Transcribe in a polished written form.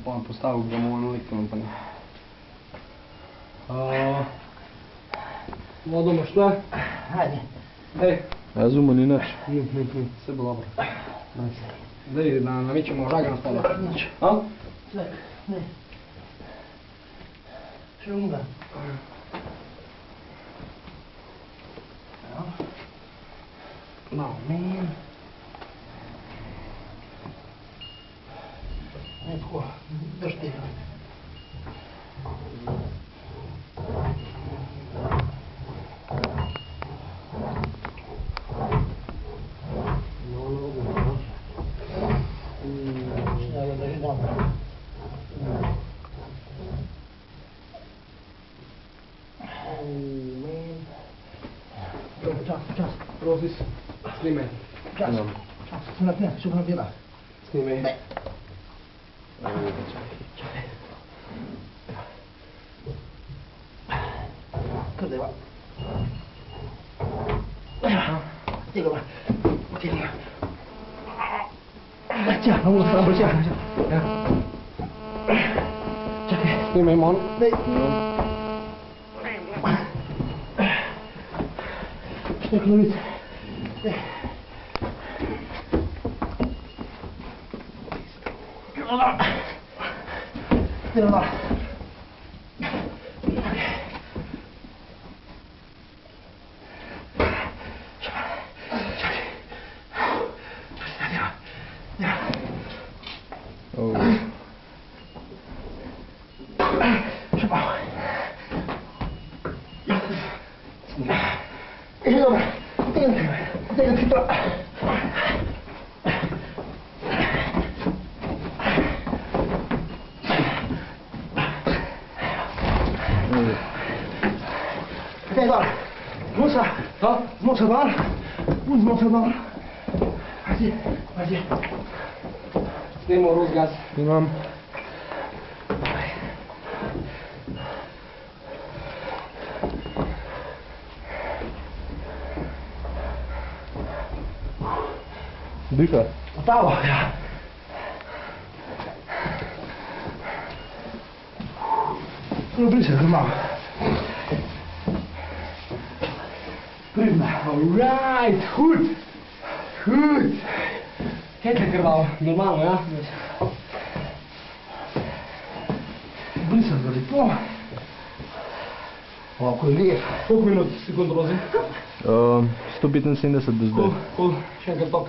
pa postavil, da bomo naliknemo pa ne. Vodo imaš tle? Ajde. Ej. Razuma ni nič. Ni, vse bo dobro. Zdaj, da namičemo žaga na spoda. Nič. A? Sve, ne. Še unga. No, man. Ne, tako, drž tega. Čas, Rozis, snimaj. Čas, su napjela. Snimaj. Ne. Kada je va? Tega va. Tega. Baca, kamu sekarang bersih. Ja. Čakaj. Snimaj, mon. Ne. Čekaj, Lovice. Ne. Tira va. Kijk daar, Moussa, Moussa daar, Moussa daar. Ajde. Snimamo Rozgas. Imam. Diha. Tamo, ja. Bliže ga malo. Pridna. Alright, goed. Goed. Kijk lekker wel, normaal, ja? Bliže ga lepo. Ovako je lijep. Koliko minut, sekund, Rozi? 175 do zdaj. Cool, še enkrat top.